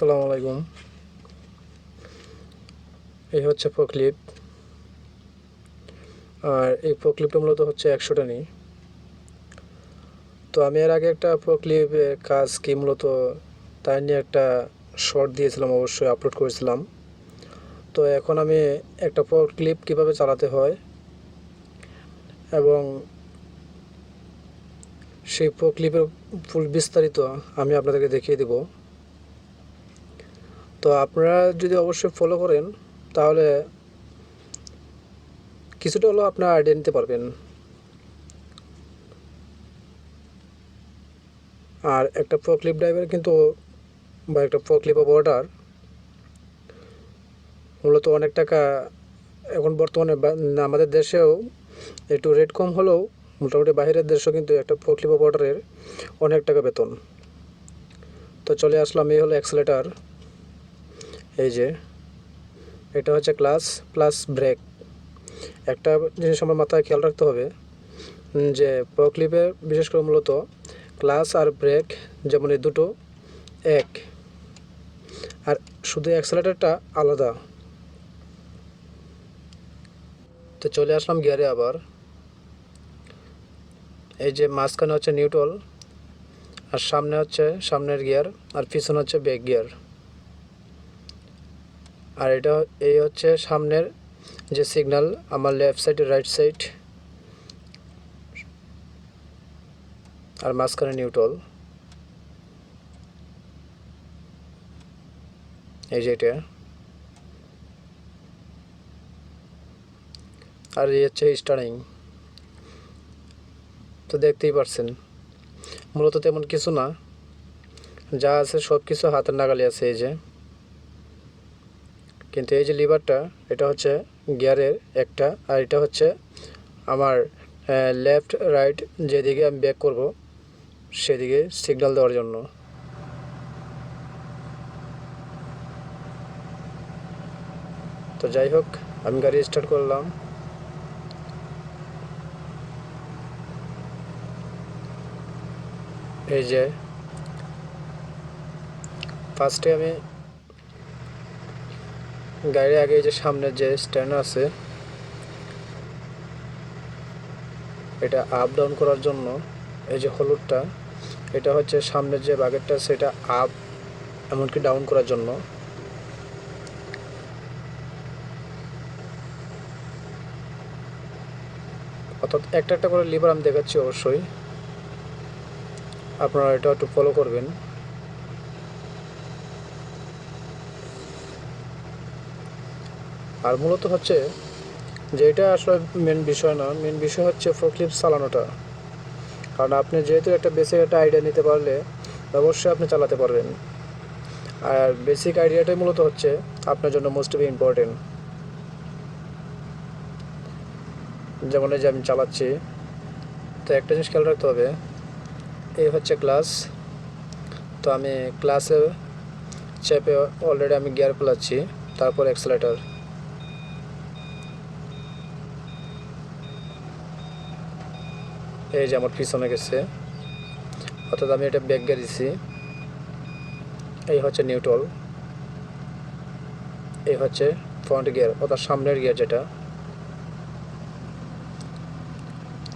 আসসালামু আলাইকুম। এই হচ্ছে ফোকলিফট। আর এই ফোকলিফটটা মূলত হচ্ছে 100 টানি। তো আমি এর আগে একটা ফোকলিফটের কাজ কি মূলত তাই নিয়ে একটা শর্ট দিয়েছিলাম, অবশ্যই আপলোড করেছিলাম। তো এখন আমি একটা ফোকলিফট কীভাবে চালাতে হয় এবং সেই ফোকলিফটের ফুল বিস্তারিত আমি আপনাদেরকে দেখিয়ে দেব। তো আপনারা যদি অবশ্যই ফলো করেন তাহলে কিছুটা হলেও আপনারা আইডিয়া নিতে পারবেন। আর একটা ফোকলিফট ড্রাইভার কিন্তু বা একটা ফোকলিফট অপারেটর মূলত অনেক টাকা এখন বর্তমানে আমাদের দেশেও একটু রেট কম হলেও মোটামুটি বাইরের দেশেও কিন্তু একটা ফোকলিফট অপারেটরের অনেক টাকা বেতন। তো চলে আসলাম, এই হলো অ্যাক্সেলেটার। এই যে এটা হচ্ছে ক্লাচ প্লাস ব্রেক। একটা জিনিস আমার মাথায় খেয়াল রাখতে হবে যে ফোকলিফটে বিশেষ করে মূলত ক্লাচ আর ব্রেক যেমন এই দুটো এক, আর শুধু অ্যাক্সেলেটারটা আলাদা। তো চলে আসলাম গিয়ারে আবার। এই যে মাঝখানে হচ্ছে নিউট্রাল, আর সামনে হচ্ছে সামনের গিয়ার, আর পিছনে হচ্ছে ব্যাক গিয়ার। আর এটা এই হচ্ছে সামনের যে সিগন্যাল, আমার লেফট সাইড রাইট সাইড, আর মাঝখানে নিউট্রাল। এই যে এটা, আর এই হচ্ছে স্টারিং। তো দেখতেই পারছেন মূলত তেমন কিছু না, যা আছে সব কিছু হাতের নাগালে আছে। এই যে কিন্তু এই যে লিভারটা, এটা হচ্ছে গিয়ারের একটা, আর এটা হচ্ছে আমার লেফট রাইট যেদিকে আমি ব্যাক করব সেদিকে সিগন্যাল দেওয়ার জন্য। তো যাই হোক, আমি গাড়ি স্টার্ট করলাম। এই যে ফার্স্টে আমি গাড়ির আগে যে সামনের যে স্ট্যান্ড আছে এটা আপ ডাউন করার জন্য, এই যে হলুদটা এটা হচ্ছে সামনের যে বাকেটটা সেটা আপ এমনকি ডাউন করার জন্য। অর্থাৎ একটা একটা করে লিভার আমি দেখাচ্ছি, অবশ্যই আপনারা এটা একটু ফলো করবেন। আর মূলত হচ্ছে যে এটা আসলে মেন বিষয় না, মেন বিষয় হচ্ছে ফোকলিফট চালানোটা। কারণ আপনি যেহেতু একটা বেসিক একটা আইডিয়া নিতে পারলে অবশ্যই আপনি চালাতে পারবেন। আর বেসিক আইডিয়াটাই মূলত হচ্ছে আপনার জন্য মোস্ট বি ইম্পর্টেন্ট। যেমন এই যে আমি চালাচ্ছি, তো একটা জিনিস খেয়াল রাখতে হবে, এই হচ্ছে ক্লাস। তো আমি ক্লাসে চেপে অলরেডি আমি গিয়ার ফেলাচ্ছি, তারপর অ্যাক্সেলেটার। এই যে আমার পিছনে গেছে, অর্থাৎ আমি এটা ব্যাক গিয়ার দিছি। এই হচ্ছে নিউট্রাল, এই হচ্ছে ফ্রন্ট গিয়ার অর্থাৎ সামনের গিয়ার যেটা।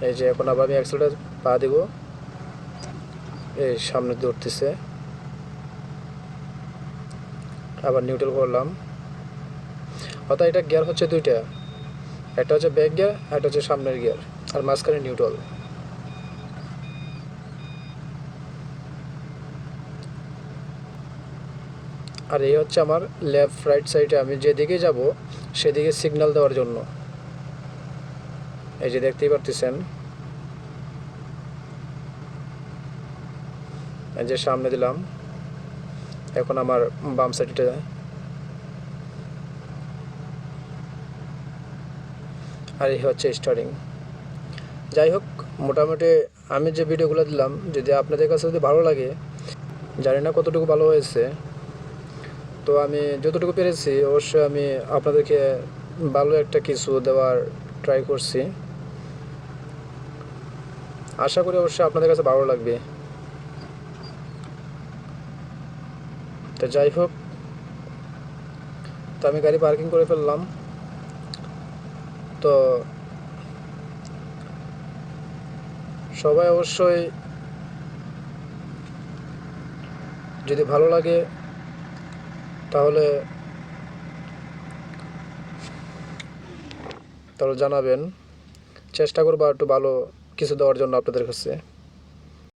এই যে এখন আবার আমি অ্যাক্সেলেটার পা দিব, এই সামনে দৌড়তেছে, আবার নিউট্রাল করলাম। অর্থাৎ এটা গিয়ার হচ্ছে দুইটা, একটা হচ্ছে ব্যাক গিয়ার, একটা হচ্ছে সামনের গিয়ার, আর মাঝখানে নিউট্রাল। আর এই হচ্ছে আমার লেফট রাইট সাইডে আমি যেদিকে যাব সেদিকে সিগন্যাল দেওয়ার জন্য। এই যে দেখতেই পারতেছেন, এই যে সামনে দিলাম, এখন আমার বাম সাইডে। আর এই হচ্ছে স্টারিং। যাই হোক, মোটামুটি আমি যে ভিডিওগুলো দিলাম যদি আপনাদের কাছে যদি ভালো লাগে, জানি না কতটুকু ভালো হয়েছে, তো আমি যতটুকু পেরেছি অবশ্যই আমি আপনাদেরকে ভালো একটা কিছু দেওয়ার ট্রাই করছি। আশা করি অবশ্যই আপনাদের কাছে ভালো লাগবে। তো যাই হোক, তো আমি গাড়ি পার্কিং করে ফেললাম। তো সবাই অবশ্যই যদি ভালো লাগে তাহলে জানাবেন, চেষ্টা করবো একটু ভালো কিছু দেওয়ার জন্য আপনাদের কাছে।